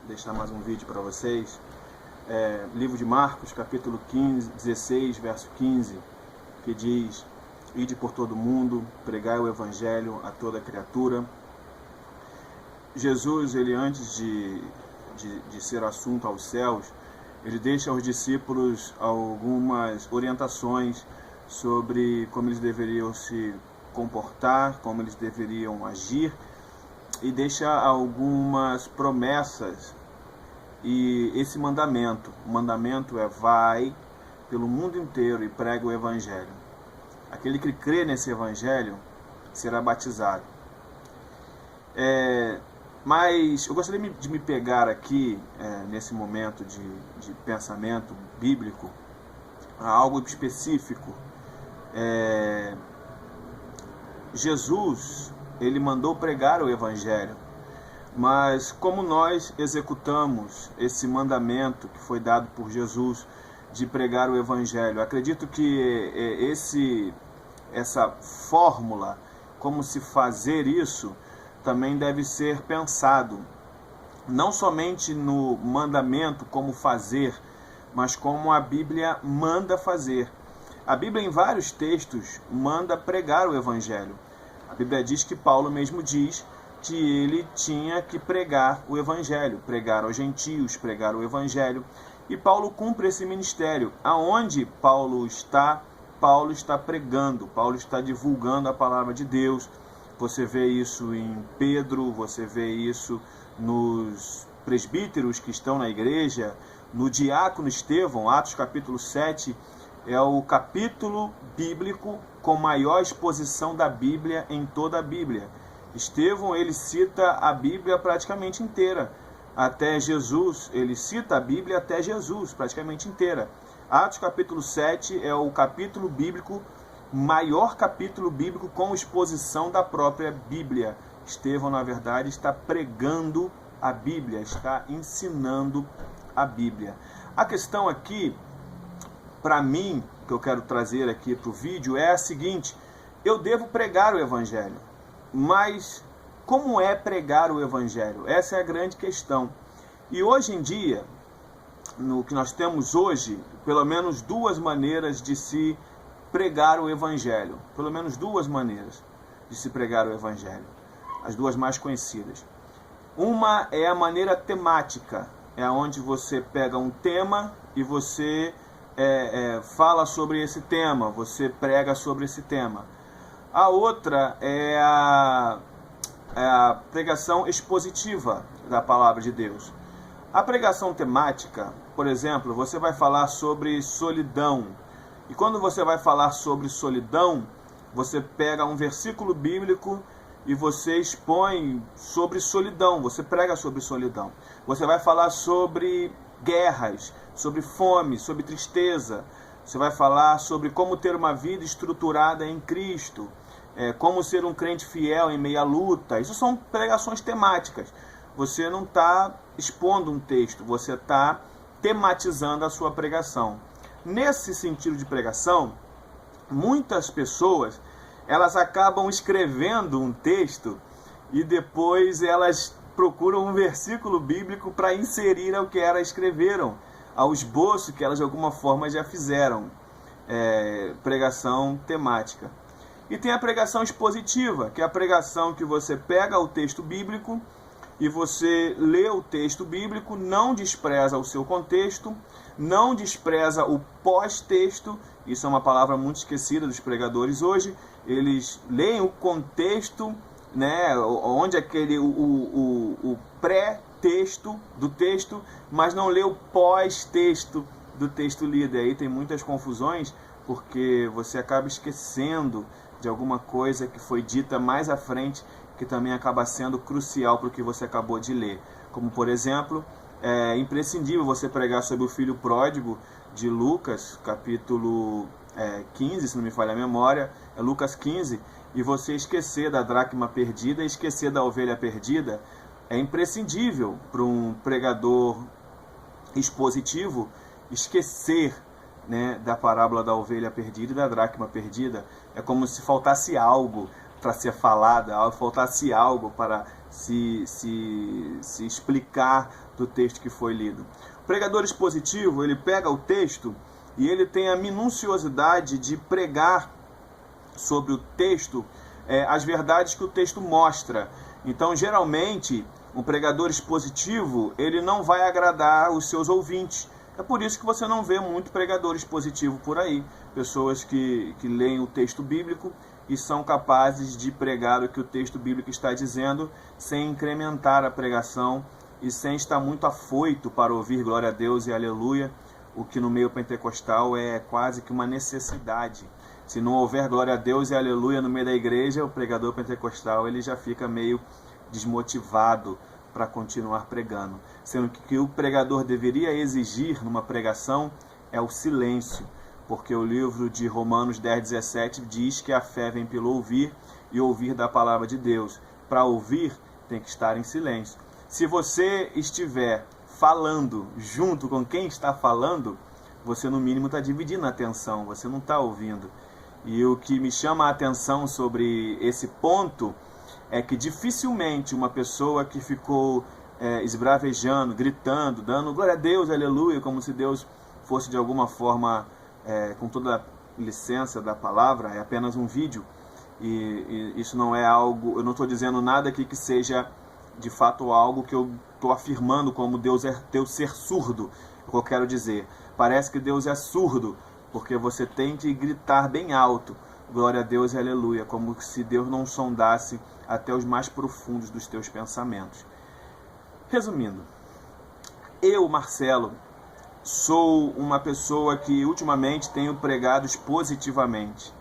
deixar mais um vídeo para vocês. Livro de Marcos, capítulo 16, verso 15, que diz: Ide por todo mundo, pregai o evangelho a toda criatura. Jesus, ele antes de ser assunto aos céus, ele deixa aos discípulos algumas orientações sobre como eles deveriam se comportar, como eles deveriam agir, e deixa algumas promessas e esse mandamento. O mandamento é: vai pelo mundo inteiro e prega o evangelho. Aquele que crê nesse evangelho será batizado. Mas eu gostaria de me pegar aqui, nesse momento de pensamento bíblico, a algo específico. Jesus, ele mandou pregar o evangelho, mas como nós executamos esse mandamento que foi dado por Jesus de pregar o evangelho? Acredito que essa fórmula, como se fazer isso, também deve ser pensado, não somente no mandamento como fazer, mas como a Bíblia manda fazer. A Bíblia, em vários textos, manda pregar o evangelho. A Bíblia diz que Paulo mesmo diz que ele tinha que pregar o evangelho, pregar aos gentios, pregar o evangelho. E Paulo cumpre esse ministério. Aonde Paulo está pregando, Paulo está divulgando a palavra de Deus. Você vê isso em Pedro, você vê isso nos presbíteros que estão na igreja, no diácono Estevão. Atos capítulo 7 é o capítulo bíblico com maior exposição da Bíblia em toda a Bíblia. Estevão, ele cita a Bíblia praticamente inteira, até Jesus. Ele cita a Bíblia até Jesus, praticamente inteira. Atos capítulo 7 é o capítulo bíblico, maior capítulo bíblico com exposição da própria Bíblia. Estevão, na verdade, está pregando a Bíblia, está ensinando a Bíblia. A questão aqui, para mim, que eu quero trazer aqui para o vídeo, é a seguinte: eu devo pregar o evangelho, mas como é pregar o evangelho? Essa é a grande questão. E hoje em dia, no que nós temos hoje, pelo menos duas maneiras de se pregar o evangelho. Pelo menos duas maneiras de se pregar o evangelho. As duas mais conhecidas. Uma é a maneira temática. É onde você pega um tema e você fala sobre esse tema. Você prega sobre esse tema. A outra é a pregação expositiva da palavra de Deus. A pregação temática, por exemplo, você vai falar sobre solidão. E quando você vai falar sobre solidão, você pega um versículo bíblico e você expõe sobre solidão, você prega sobre solidão. Você vai falar sobre guerras, sobre fome, sobre tristeza. Você vai falar sobre como ter uma vida estruturada em Cristo, como ser um crente fiel em meio à luta. Isso são pregações temáticas. Você não está expondo um texto, você está tematizando a sua pregação. Nesse sentido de pregação, muitas pessoas, elas acabam escrevendo um texto e depois elas procuram um versículo bíblico para inserir ao que elas escreveram, ao esboço que elas de alguma forma já fizeram. Pregação temática. E tem a pregação expositiva, que é a pregação que você pega o texto bíblico e você lê o texto bíblico, não despreza o seu contexto, não despreza o pós-texto. Isso é uma palavra muito esquecida dos pregadores hoje. Eles leem o contexto, né, onde o pré-texto do texto, mas não lê o pós-texto do texto lido. E aí tem muitas confusões, porque você acaba esquecendo de alguma coisa que foi dita mais à frente, que também acaba sendo crucial para o que você acabou de ler. Como, por exemplo, é imprescindível você pregar sobre o filho pródigo de Lucas, capítulo 15, se não me falha a memória, é Lucas 15, e você esquecer da dracma perdida, esquecer da ovelha perdida. É imprescindível para um pregador expositivo esquecer, né, da parábola da ovelha perdida e da dracma perdida. É como se faltasse algo para ser falado, faltasse algo para se explicar do texto que foi lido. O pregador expositivo, ele pega o texto e ele tem a minuciosidade de pregar sobre o texto as verdades que o texto mostra. Então, geralmente, um pregador expositivo, ele não vai agradar os seus ouvintes. É por isso que você não vê muito pregador expositivo por aí. Pessoas que leem o texto bíblico e são capazes de pregar o que o texto bíblico está dizendo, sem incrementar a pregação e sem estar muito afoito para ouvir glória a Deus e aleluia, o que no meio pentecostal é quase que uma necessidade. Se não houver glória a Deus e aleluia no meio da igreja, o pregador pentecostal ele já fica meio desmotivado para continuar pregando. Sendo que o pregador deveria exigir numa pregação é o silêncio, porque o livro de Romanos 10:17 diz que a fé vem pelo ouvir e ouvir da palavra de Deus. Para ouvir, tem que estar em silêncio. Se você estiver falando junto com quem está falando, você no mínimo está dividindo a atenção, você não está ouvindo. E o que me chama a atenção sobre esse ponto é que dificilmente uma pessoa que ficou esbravejando, gritando, dando glória a Deus, aleluia, como se Deus fosse de alguma forma, com toda a licença da palavra, é apenas um vídeo, e isso não é algo, eu não estou dizendo nada aqui que seja de fato algo que eu estou afirmando como Deus ser surdo. O que eu quero dizer, parece que Deus é surdo, porque você tem que gritar bem alto, glória a Deus e aleluia, como se Deus não sondasse até os mais profundos dos teus pensamentos. Resumindo, eu, Marcelo, sou uma pessoa que ultimamente tenho pregado expositivamente.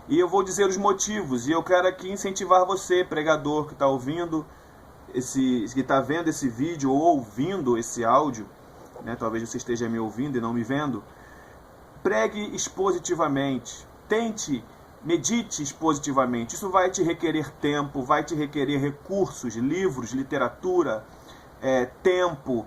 E eu vou dizer os motivos, e eu quero aqui incentivar você, pregador, que está ouvindo, que está vendo esse vídeo ou ouvindo esse áudio, né? Talvez você esteja me ouvindo e não me vendo. Pregue expositivamente, medite expositivamente. Isso vai te requerer tempo, vai te requerer recursos, livros, literatura, tempo.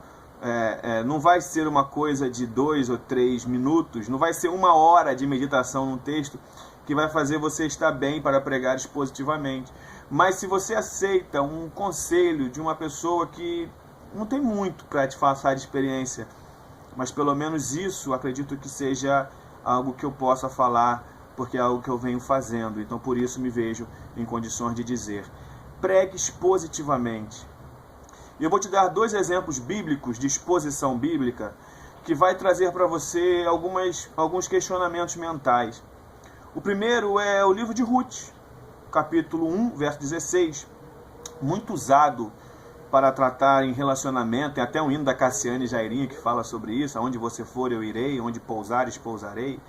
Não vai ser uma coisa de 2 ou 3 minutos, não vai ser 1 hora de meditação num texto que vai fazer você estar bem para pregar expositivamente. Mas se você aceita um conselho de uma pessoa que não tem muito para te passar de experiência, mas pelo menos isso acredito que seja algo que eu possa falar, porque é algo que eu venho fazendo, então por isso me vejo em condições de dizer: pregue expositivamente. E eu vou te dar 2 exemplos bíblicos de exposição bíblica que vai trazer para você alguns questionamentos mentais. O primeiro é o livro de Ruth, capítulo 1, verso 16, muito usado para tratar em relacionamento. Tem até um hino da Cassiane Jairinho que fala sobre isso: aonde você for eu irei, onde pousares pousarei.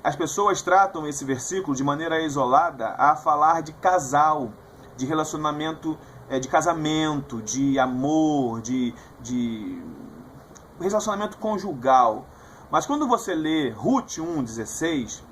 As pessoas tratam esse versículo de maneira isolada a falar de casal, de relacionamento, de casamento, de amor, de relacionamento conjugal. Mas quando você lê Ruth 1,16,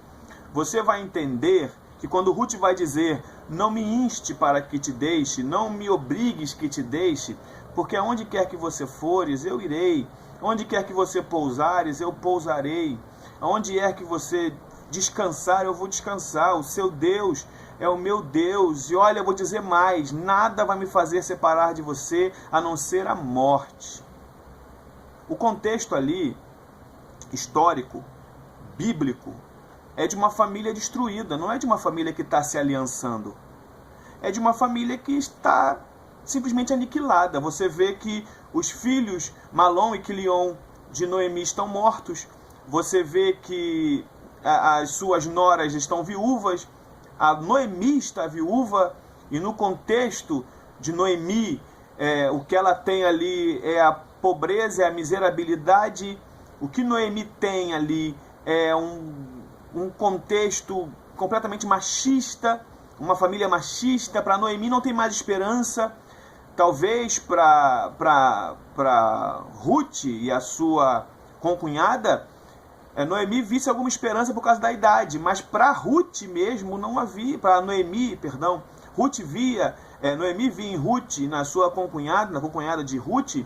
você vai entender que quando Ruth vai dizer: não me inste para que te deixe, não me obrigues que te deixe, porque aonde quer que você fores, eu irei, onde quer que você pousares, eu pousarei, aonde é que você descansar, eu vou descansar, o seu Deus é o meu Deus, e olha, eu vou dizer mais, nada vai me fazer separar de você, a não ser a morte. O contexto ali, histórico, bíblico, é de uma família destruída, não é de uma família que está se aliançando. É de uma família que está simplesmente aniquilada. Você vê que os filhos, Malom e Quilion, de Noemi estão mortos. Você vê que as suas noras estão viúvas. A Noemi está viúva. E no contexto de Noemi, o que ela tem ali é a pobreza, é a miserabilidade. O que Noemi tem ali é um contexto completamente machista, uma família machista. Para Noemi não tem mais esperança. Talvez para Ruth e a sua concunhada, Noemi visse alguma esperança por causa da idade, mas para Ruth mesmo não havia, para Noemi, perdão, Noemi via em Ruth, na sua concunhada, na concunhada de Ruth,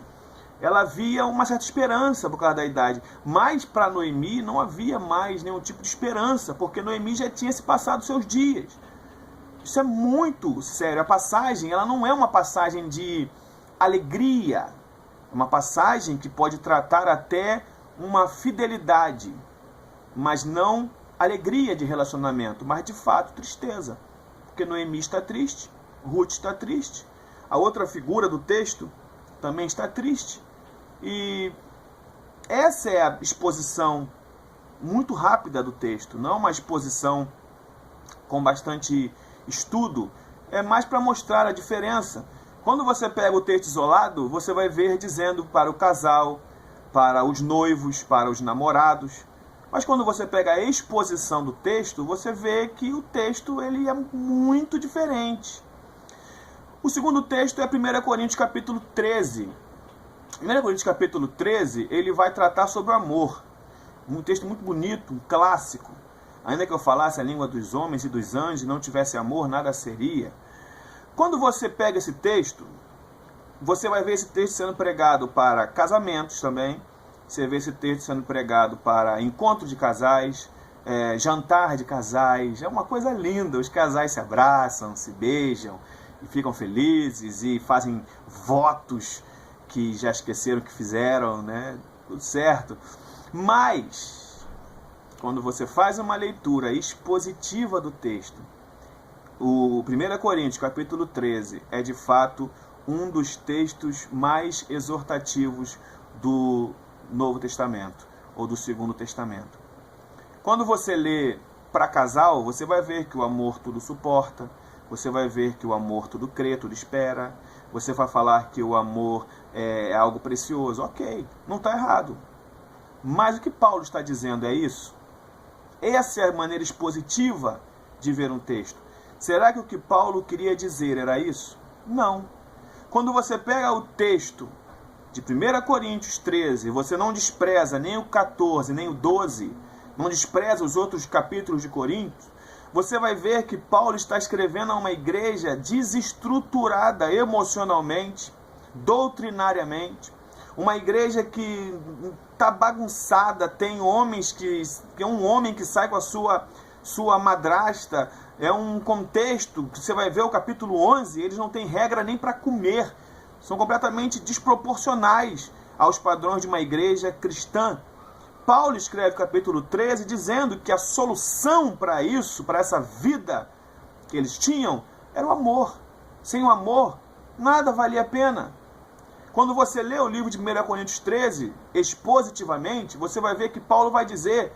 ela via uma certa esperança por causa da idade, mas para Noemi não havia mais nenhum tipo de esperança, porque Noemi já tinha se passado seus dias. Isso é muito sério. A passagem, ela não é uma passagem de alegria. É uma passagem que pode tratar até uma fidelidade, mas não alegria de relacionamento, mas de fato tristeza. Porque Noemi está triste, Ruth está triste, a outra figura do texto também está triste. E essa é a exposição muito rápida do texto, não uma exposição com bastante estudo, é mais para mostrar a diferença. Quando você pega o texto isolado, você vai ver dizendo para o casal, para os noivos, para os namorados. Mas quando você pega a exposição do texto, você vê que o texto ele é muito diferente. O segundo texto é 1 Coríntios capítulo 13. 1 Coríntios capítulo 13, ele vai tratar sobre o amor. Um texto muito bonito, um clássico. Ainda que eu falasse a língua dos homens e dos anjos e não tivesse amor, nada seria. Quando você pega esse texto, você vai ver esse texto sendo pregado para casamentos também. Você vê esse texto sendo pregado para encontro de casais, jantar de casais. É uma coisa linda. Os casais se abraçam, se beijam e ficam felizes e fazem votos que já esqueceram que fizeram, né? Tudo certo. Mas, quando você faz uma leitura expositiva do texto, o 1 Coríntios, capítulo 13, é de fato um dos textos mais exortativos do Novo Testamento, ou do Segundo Testamento. Quando você lê para casal, você vai ver que o amor tudo suporta, você vai ver que o amor tudo crê, tudo espera, você vai falar que o amor é algo precioso. Ok, não está errado. Mas o que Paulo está dizendo é isso? Essa é a maneira expositiva de ver um texto. Será que o que Paulo queria dizer era isso? Não. Quando você pega o texto de 1 Coríntios 13, você não despreza nem o 14, nem o 12, não despreza os outros capítulos de Coríntios, você vai ver que Paulo está escrevendo a uma igreja desestruturada emocionalmente, doutrinariamente, uma igreja que está bagunçada, tem homens que é um homem que sai com a sua madrasta, é um contexto que você vai ver o capítulo 11, eles não têm regra nem para comer, são completamente desproporcionais aos padrões de uma igreja cristã. Paulo escreve o capítulo 13 dizendo que a solução para isso, para essa vida que eles tinham, era o amor. Sem o amor, nada valia a pena. Quando você lê o livro de 1 Coríntios 13, expositivamente, você vai ver que Paulo vai dizer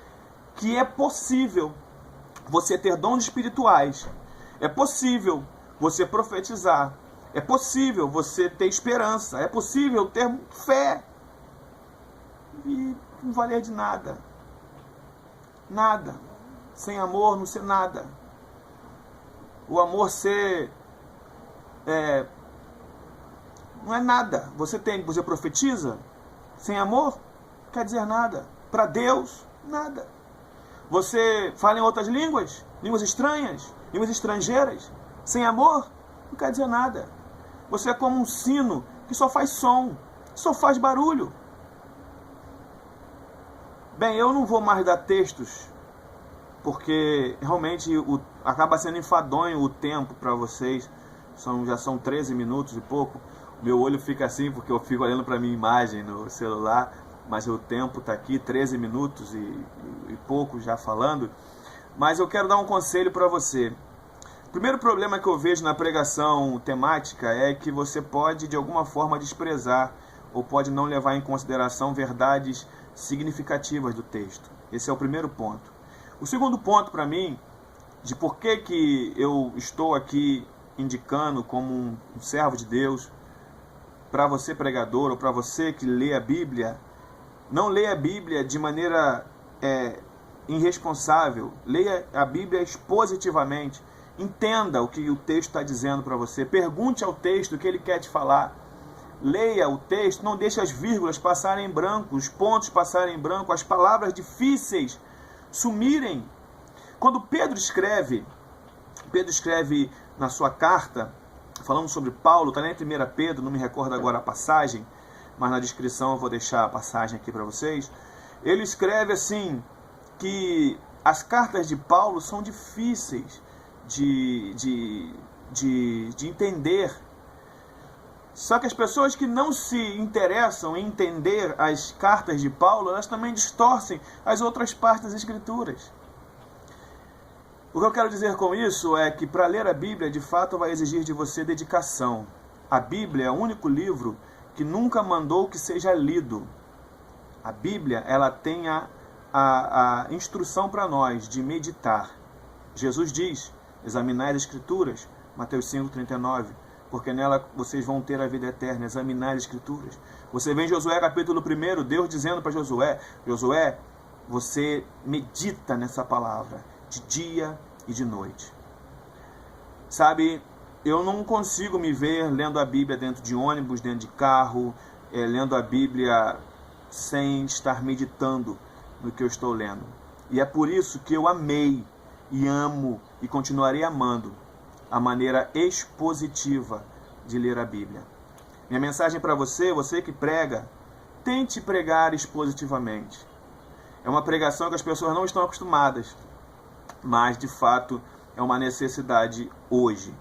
que é possível você ter dons espirituais, é possível você profetizar, é possível você ter esperança, é possível ter fé e não valer de nada. Nada. Sem amor não ser nada. O amor não é nada. Você profetiza sem amor, não quer dizer nada. Para Deus, nada. Você fala em outras línguas, línguas estranhas, línguas estrangeiras, sem amor, não quer dizer nada. Você é como um sino que só faz som, só faz barulho. Bem, eu não vou mais dar textos, porque realmente acaba sendo enfadonho o tempo para vocês. Já são 13 minutos e pouco. Meu olho fica assim porque eu fico olhando para minha imagem no celular, mas o tempo está aqui, 13 minutos e pouco já falando. Mas eu quero dar um conselho para você. O primeiro problema que eu vejo na pregação temática é que você pode de alguma forma desprezar ou pode não levar em consideração verdades significativas do texto. Esse é o primeiro ponto. O segundo ponto para mim, de por que eu estou aqui indicando como um servo de Deus, para você pregador ou para você que lê a Bíblia, não leia a Bíblia de maneira irresponsável, leia a Bíblia expositivamente, entenda o que o texto está dizendo para você, pergunte ao texto o que ele quer te falar, leia o texto, não deixe as vírgulas passarem em branco, os pontos passarem em branco, as palavras difíceis sumirem. Quando Pedro escreve na sua carta, falando sobre Paulo, está lá em 1 Pedro, não me recordo agora a passagem, mas na descrição eu vou deixar a passagem aqui para vocês. Ele escreve assim, que as cartas de Paulo são difíceis de entender. Só que as pessoas que não se interessam em entender as cartas de Paulo, elas também distorcem as outras partes das Escrituras. O que eu quero dizer com isso é que para ler a Bíblia, de fato, vai exigir de você dedicação. A Bíblia é o único livro que nunca mandou que seja lido. A Bíblia, ela tem a instrução para nós de meditar. Jesus diz, examinai as Escrituras, Mateus 5,39, porque nela vocês vão ter a vida eterna, examinar as Escrituras. Você vê em Josué capítulo 1, Deus dizendo para Josué, Josué, você medita nessa palavra, de dia e de noite. Sabe, eu não consigo me ver lendo a Bíblia dentro de ônibus, dentro de carro, lendo a Bíblia sem estar meditando no que eu estou lendo. E é por isso que eu amei e amo e continuarei amando a maneira expositiva de ler a Bíblia. Minha mensagem para você, você que prega, tente pregar expositivamente. É uma pregação que as pessoas não estão acostumadas, mas de fato é uma necessidade hoje.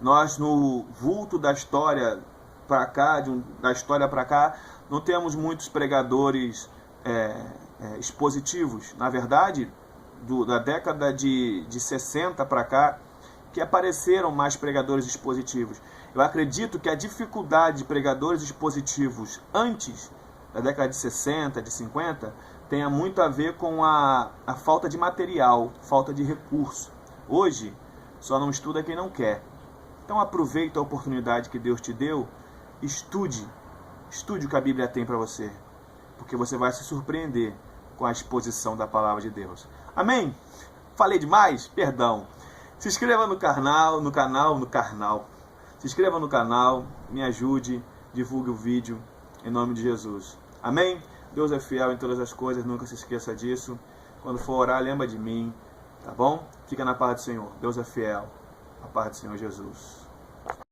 Nós, no vulto da história para cá, não temos muitos pregadores expositivos. Na verdade, da década de 60 para cá, que apareceram mais pregadores expositivos. Eu acredito que a dificuldade de pregadores expositivos antes da década de 60, de 50, tenha muito a ver com a falta de material, falta de recurso. Hoje, só não estuda quem não quer. Então aproveita a oportunidade que Deus te deu, estude o que a Bíblia tem para você, porque você vai se surpreender com a exposição da palavra de Deus. Amém? Falei demais? Perdão. Se inscreva no canal. Se inscreva no canal, me ajude, divulgue o vídeo, em nome de Jesus. Amém? Deus é fiel em todas as coisas, nunca se esqueça disso. Quando for orar, lembra de mim, tá bom? Fica na paz do Senhor. Deus é fiel. A paz do Senhor Jesus.